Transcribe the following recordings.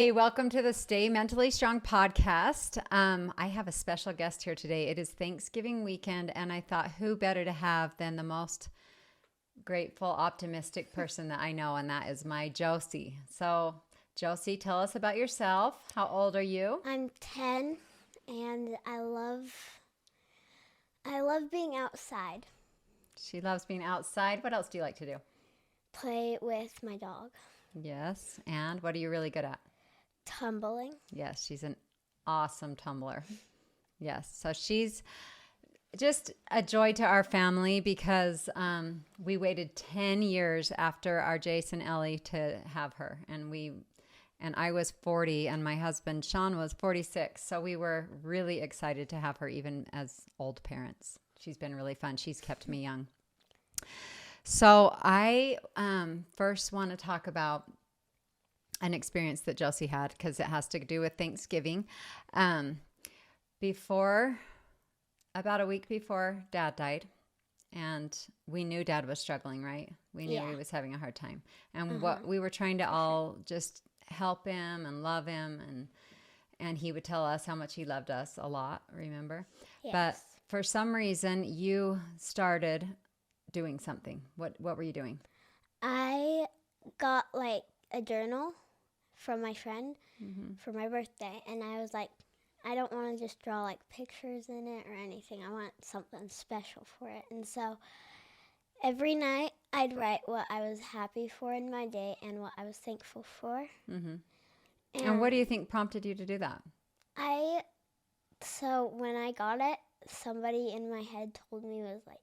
Hey, welcome to the Stay Mentally Strong podcast. I have a special guest here today. It is Thanksgiving weekend, and I thought who better to have than the most grateful, optimistic person that I know, and that is my Josie. So, Josie, tell us about yourself. How old are you? I'm 10, and I love being outside. She loves being outside. What else do you like to do? Play with my dog. Yes, and what are you really good at? Tumbling. Yes, she's an awesome tumbler. Yes, so she's just a joy to our family because we waited 10 years after our Jason Ellie to have her, and I was 40 and my husband Sean was 46, so we were really excited to have her even as old parents. She's been really fun. She's kept me young. So I first want to talk about an experience that Josie had because it has to do with Thanksgiving. About a week before Dad died, and we knew Dad was struggling, right? We knew he was having a hard time. And what we were trying to all just help him and love him, and he would tell us how much he loved us a lot, remember? Yes. But for some reason, you started doing something. What were you doing? I got like a journal from my friend for my birthday, and I was like, I don't want to just draw like pictures in it or anything. I want something special for it. And so every night I'd write what I was happy for in my day and what I was thankful for. And what do you think prompted you to do that? So when I got it, somebody in my head told me, was like,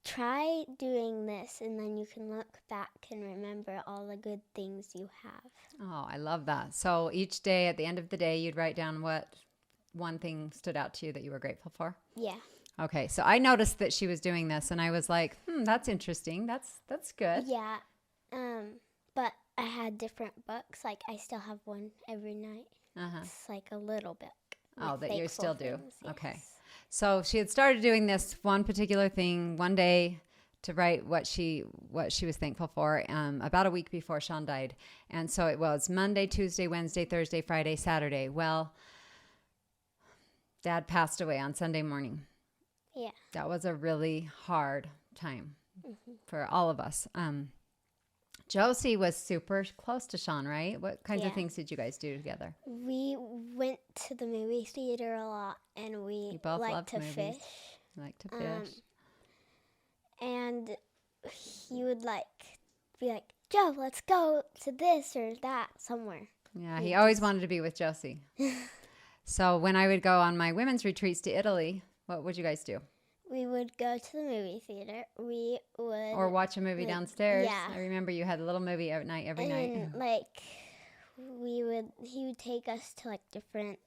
try doing this, and then you can look back and remember all the good things you have. Oh, I love that. So each day, at the end of the day, you'd write down what one thing stood out to you that you were grateful for? Yeah. Okay, so I noticed that she was doing this, and I was like, that's interesting. That's good. Yeah. But I had different books. Like, I still have one every night. It's like a little book. Oh, that you still do. Things, yes. Okay. So she had started doing this one particular thing one day to write what she was thankful for about a week before Sean died. And so it was Monday, Tuesday, Wednesday, Thursday, Friday, Saturday. Well, Dad passed away on Sunday morning. Yeah. That was a really hard time for all of us. Josie was super close to Sean, right? What kinds of things did you guys do together? We went to the movie theater a lot, and we both liked loved to movies. fish. Like to fish. And he would be like, Joe, let's go to this or that somewhere. Yeah, he always wanted to be with Josie. So when I would go on my women's retreats to Italy, what would you guys do? We would go to the movie theater. We would... Or watch a movie downstairs. Yeah. I remember you had a little movie every night. And he would take us to like different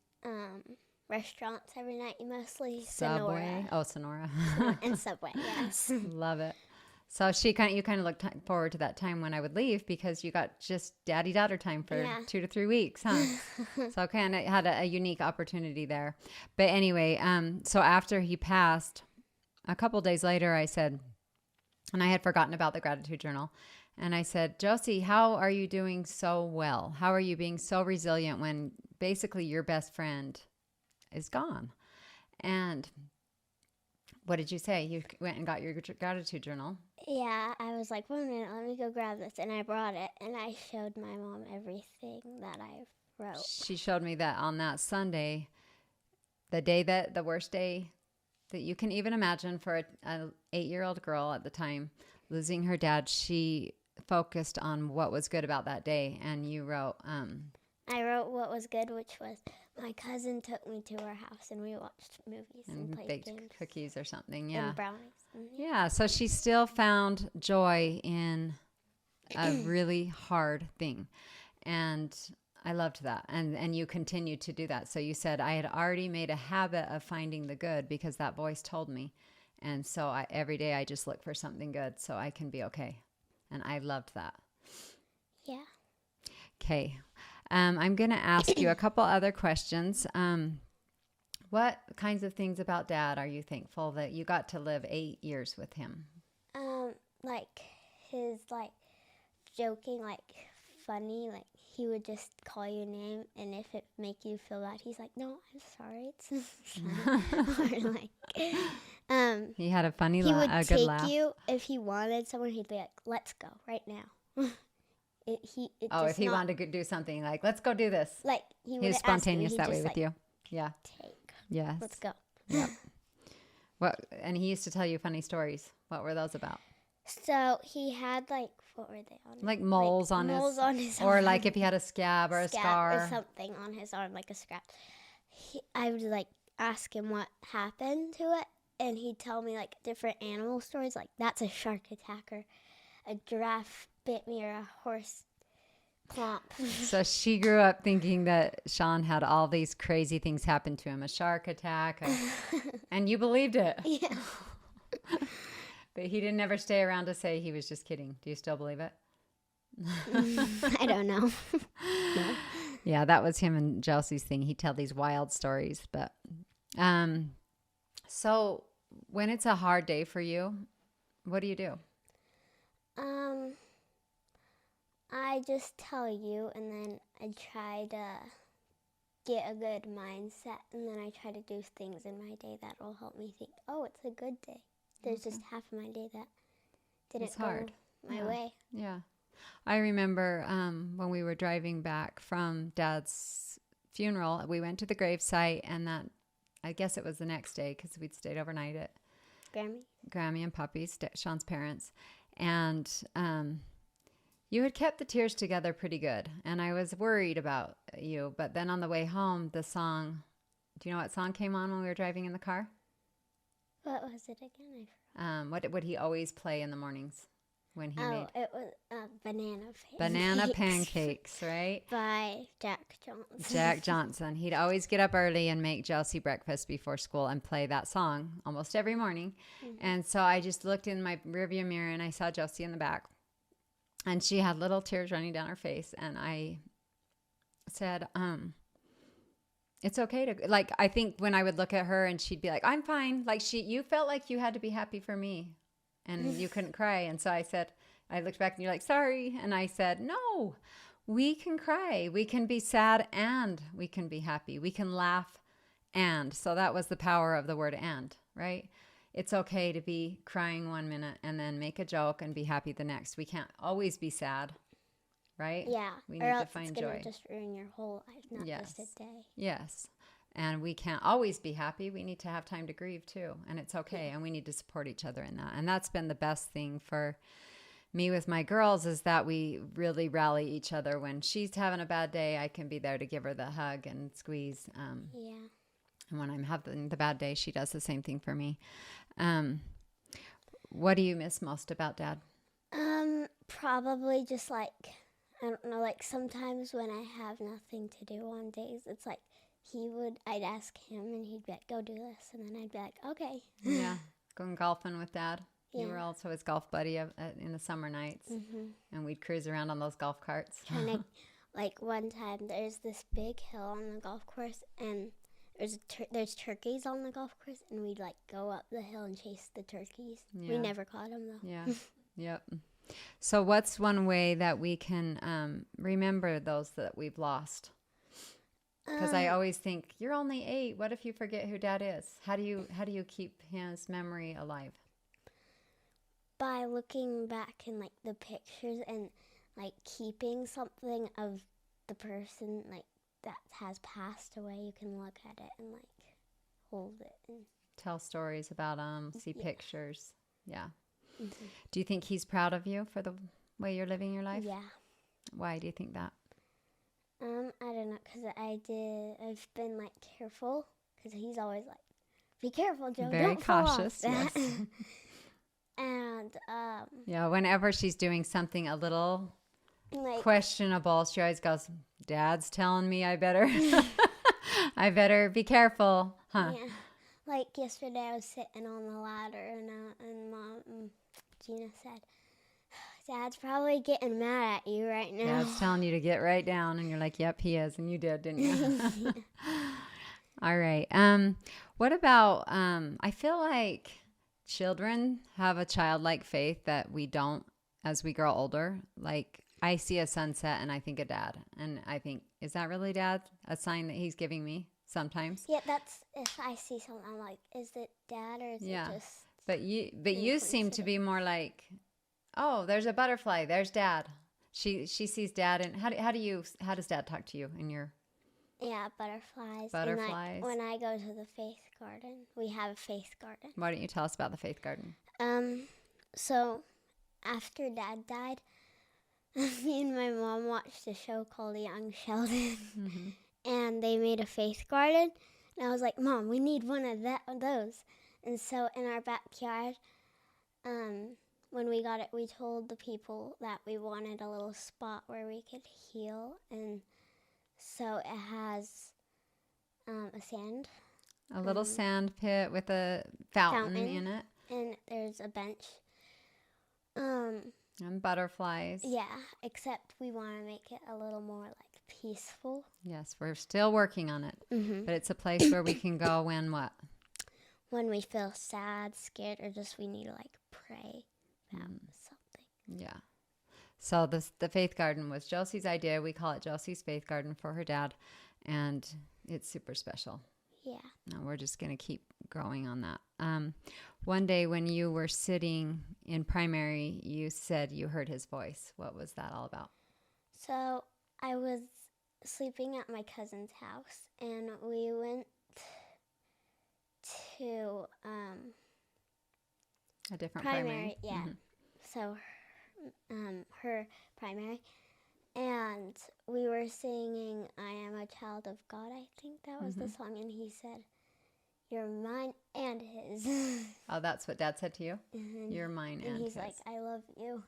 restaurants every night, mostly Subway. Sonora. Oh, Sonora. And Subway, yes. Love it. So you kind of looked forward to that time when I would leave because you got just daddy-daughter time for 2 to 3 weeks, huh? So kind of had a unique opportunity there. But anyway, so after he passed, a couple days later, I said, and I had forgotten about the gratitude journal, and I said, Josie, how are you doing so well? How are you being so resilient when basically your best friend is gone? And what did you say? You went and got your gratitude journal. Yeah, I was like, 1 minute, let me go grab this. And I brought it, and I showed my mom everything that I wrote. She showed me that on that Sunday, the worst day that you can even imagine for an 8-year-old girl at the time, losing her dad, she focused on what was good about that day. And you wrote... I wrote what was good, which was my cousin took me to her house and we watched movies and played baked games. Cookies or something, yeah. And brownies. Yeah, so she still found joy in a really hard thing. And I loved that. And you continued to do that. So you said, I had already made a habit of finding the good because that voice told me. And so every day I just look for something good so I can be okay. And I loved that. Yeah. Okay. I'm going to ask you a couple other questions. What kinds of things about Dad are you thankful that you got to live 8 years with him? Like his joking, funny, he would just call you a name, and if it make you feel bad, he's like, "No, I'm sorry." It's or like, He had a funny he would a good take laugh. you if he wanted someone. He'd be like, "Let's go right now." It Oh, just if he not, wanted to do something like, let's go do this. like he He would was ask spontaneous you, that he'd way just, with like, you. Yeah. Take. Yes. Let's go. Yep. And he used to tell you funny stories. What were those about? So he had like, what were they on? Like moles on moles his, on his or arm. like if he had a scab or a Scab scar. or something on his arm, like a scratch. I would like ask him what happened to it, and he'd tell me like different animal stories, like that's a shark attack, or a giraffe bit me, or a horse clomp. So she grew up thinking that Sean had all these crazy things happen to him, a shark attack, and you believed it. Yeah. But he didn't ever stay around to say he was just kidding. Do you still believe it? I don't know. No. Yeah, that was him and Josie's thing. He'd tell these wild stories. But so when it's a hard day for you, what do you do? I just tell you, and then I try to get a good mindset, and then I try to do things in my day that will help me think, oh, it's a good day. There's just half of my day that didn't go my way. Yeah. I remember when we were driving back from Dad's funeral, we went to the gravesite, and that, I guess it was the next day because we'd stayed overnight at Grammy and Puppy's, Sean's parents. And you had kept the tears together pretty good, and I was worried about you. But then on the way home, the song, do you know what song came on when we were driving in the car? What was it again? What would he always play in the mornings when he made? It was Banana Pancakes, right? By Jack Johnson. Jack Johnson. He'd always get up early and make Josie breakfast before school and play that song almost every morning. Mm-hmm. And so I just looked in my rearview mirror and I saw Josie in the back. And she had little tears running down her face. And I said, it's okay to, like, I think when I would look at her and she'd be like, I'm fine. Like you felt like you had to be happy for me and you couldn't cry. And so I said, I looked back and you're like, sorry. And I said, no, we can cry. We can be sad and we can be happy. We can laugh. And so that was the power of the word and, right? It's okay to be crying 1 minute and then make a joke and be happy the next. We can't always be sad, right? Yeah. We need to find joy. It's just ruin your whole life, not just a day. Yes. And we can't always be happy. We need to have time to grieve too. And it's okay. Yeah. And we need to support each other in that. And that's been the best thing for me with my girls is that we really rally each other. When she's having a bad day, I can be there to give her the hug and squeeze. Yeah. And when I'm having the bad day, she does the same thing for me. What do you miss most about Dad? Probably just like, I don't know, like sometimes when I have nothing to do on days, it's like I'd ask him and he'd be like, go do this. And then I'd be like, okay. Yeah. Going golfing with Dad. Yeah. You were also his golf buddy in the summer nights. Mm-hmm. And we'd cruise around on those golf carts. Like one time there's this big hill on the golf course and there's turkeys on the golf course, and we'd like go up the hill and chase the turkeys. Yeah. We never caught them though. Yeah. Yep. So what's one way that we can remember those that we've lost? Because I always think, you're only 8. What if you forget who Dad is? How do you keep his memory alive? By looking back in like the pictures and like keeping something of the person like that has passed away. You can look at it and like hold it and tell stories about them, see pictures. Yeah. Mm-hmm. Do you think he's proud of you for the way you're living your life? Yeah. Why do you think that? I don't know, because I've been like careful, because he's always like, be careful, Joe. Very don't cautious. Fall off. Yes. And yeah, whenever she's doing something a little like questionable, she always goes, Dad's telling me I better be careful, huh? Yeah. Like yesterday I was sitting on the ladder and Mom, Gina said, Dad's probably getting mad at you right now. Dad's telling you to get right down, and you're like, yep, he is, and you did, didn't you? All right. What about, I feel like children have a childlike faith that we don't as we grow older. Like I see a sunset and I think of Dad. And I think, is that really Dad? A sign that he's giving me sometimes? Yeah, that's if I see something, I'm like, is it Dad or is it just? But you seem to be more like, oh, there's a butterfly. There's Dad. She sees Dad, and how does Dad talk to you in your Yeah, butterflies. butterflies? And when I go to the faith garden, we have a faith garden. Why don't you tell us about the faith garden? So after Dad died, me and my mom watched a show called Young Sheldon, and they made a faith garden. And I was like, Mom, we need one of those. And so in our backyard, when we got it, we told the people that we wanted a little spot where we could heal. And so it has A little sand pit with a fountain in it. And there's a bench. And butterflies. Yeah, except we want to make it a little more like peaceful. Yes, we're still working on it. But it's a place where we can go when what? When we feel sad, scared, or just we need to like pray about something. Yeah. So the faith garden was Josie's idea. We call it Josie's Faith Garden for her dad. And it's super special. Yeah. No, we're just going to keep growing on that. One day when you were sitting in primary, you said you heard his voice. What was that all about? So I was sleeping at my cousin's house, and we went to A different primary. primary? Yeah. So her primary. And we were singing I Am a Child of God, I think that was the song. And he said, you're mine and his. Oh, that's what Dad said to you? You're mine and he's his. like, I love you.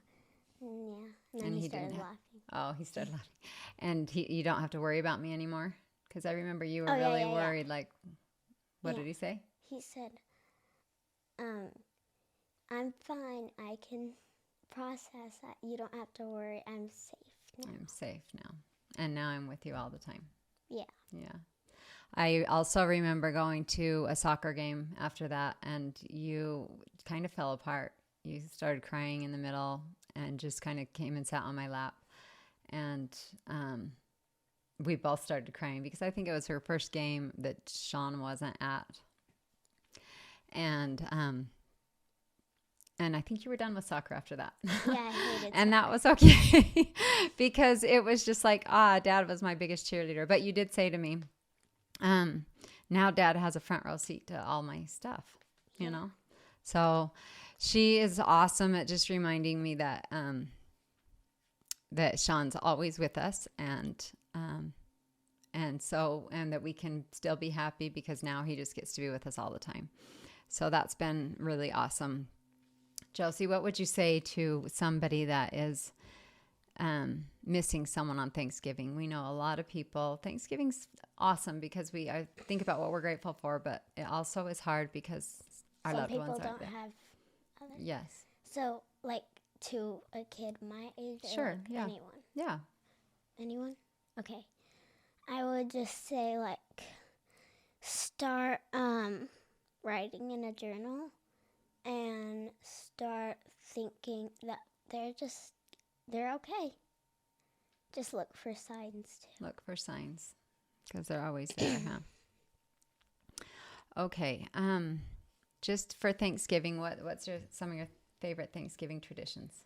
And yeah. And then he started laughing. Oh, he started laughing. And you don't have to worry about me anymore? Because I remember you were Oh, yeah, really yeah, worried. Like, what did he say? He said, I'm fine. I can process that. You don't have to worry. I'm safe now. I'm safe now. And now I'm with you all the time. Yeah. Yeah. I also remember going to a soccer game after that, and you kind of fell apart. You started crying in the middle and just kind of came and sat on my lap. And we both started crying because I think it was her first game that Sean wasn't at. And I think you were done with soccer after that. Yeah, I hated And soccer. that was okay because it was just like, Dad was my biggest cheerleader. But you did say to me, now Dad has a front row seat to all my stuff, you know? So she is awesome at just reminding me that, that Sean's always with us and that we can still be happy because now he just gets to be with us all the time. So that's been really awesome. Josie, what would you say to somebody that is missing someone on Thanksgiving? We know a lot of people. Thanksgiving's awesome because I think about what we're grateful for, but it also is hard because our loved ones aren't there. Some people don't have others. Yes. So, like, to a kid my age, Sure, or like yeah. anyone. Yeah. Anyone? Okay. I would just say, like, start writing in a journal and start thinking that they're okay. Just look for signs too. Look for signs because they're always there, huh? Okay. Just for Thanksgiving, what's some of your favorite Thanksgiving traditions?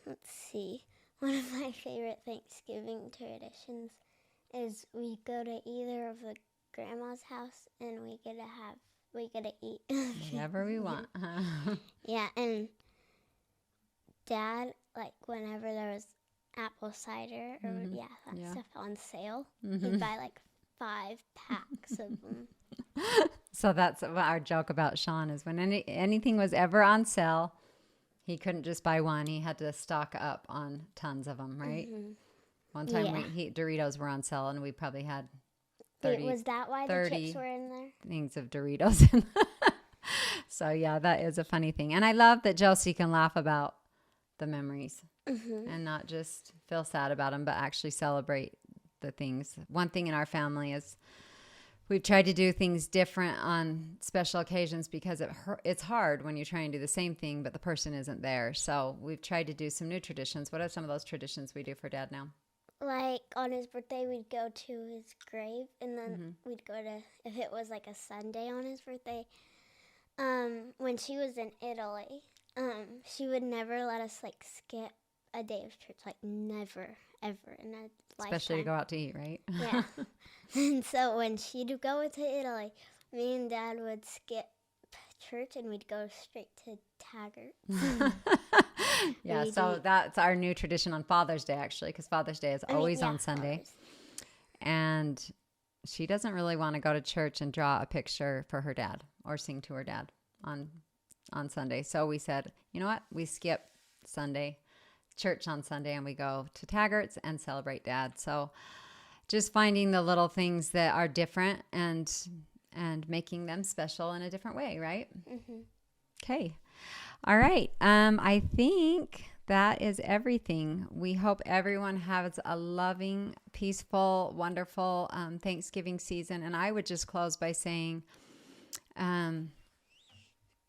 Let's see. One of my favorite Thanksgiving traditions is we go to either of the grandma's house and we get to eat Whatever we want. Yeah, and Dad, like whenever there was apple cider or stuff on sale, he'd buy like 5 packs of them. So that's our joke about Sean is when anything was ever on sale, he couldn't just buy one. He had to stock up on tons of them, right? One time Doritos were on sale and we probably had 30, was that why the chips were in there? Things of Doritos in So yeah, that is a funny thing. And I love that Josie can laugh about the memories and not just feel sad about them, but actually celebrate the things. One thing in our family is we've tried to do things different on special occasions because it's hard when you're trying to do the same thing, but the person isn't there. So we've tried to do some new traditions. What are some of those traditions we do for Dad now? Like on his birthday, we'd go to his grave, and then we'd go to, if it was like a Sunday on his birthday, when she was in Italy, she would never let us like skip a day of church, like never, ever in a Especially to lifetime. go out to eat, right? Yeah. And so when she'd go to Italy, me and Dad would skip church and we'd go straight to Taggart. Yeah, We'd so eat. that's our new tradition on Father's Day, actually, because Father's Day is always on Sunday. Always. And she doesn't really want to go to church and draw a picture for her dad or sing to her dad on Sunday. So we said, you know what? We skip church on Sunday, and we go to Taggart's and celebrate Dad. So just finding the little things that are different and making them special in a different way, right? Mm-hmm. Okay. All right. I think that is everything. We hope everyone has a loving, peaceful, wonderful Thanksgiving season. And I would just close by saying,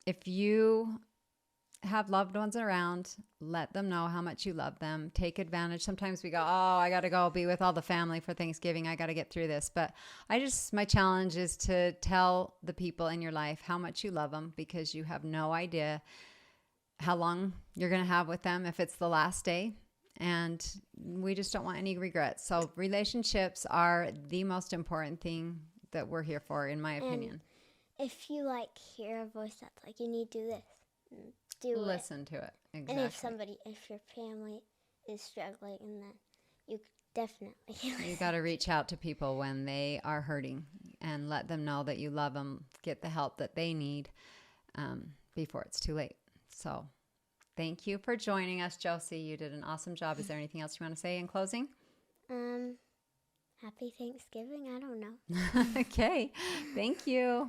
if you have loved ones around, let them know how much you love them. Take advantage. Sometimes we go, oh, I got to go be with all the family for Thanksgiving. I got to get through this. But my challenge is to tell the people in your life how much you love them, because you have no idea how long you're going to have with them if it's the last day. And we just don't want any regrets. So relationships are the most important thing that we're here for, in my opinion. If you like hear a voice that's like, you need to do this, do Listen to it. Exactly. And if your family is struggling, and then you definitely you got to reach out to people when they are hurting and let them know that you love them. Get the help that they need before it's too late. So thank you for joining us, Josie. You did an awesome job. Is there anything else you want to say in closing? Happy Thanksgiving. I don't know. Okay. Thank you.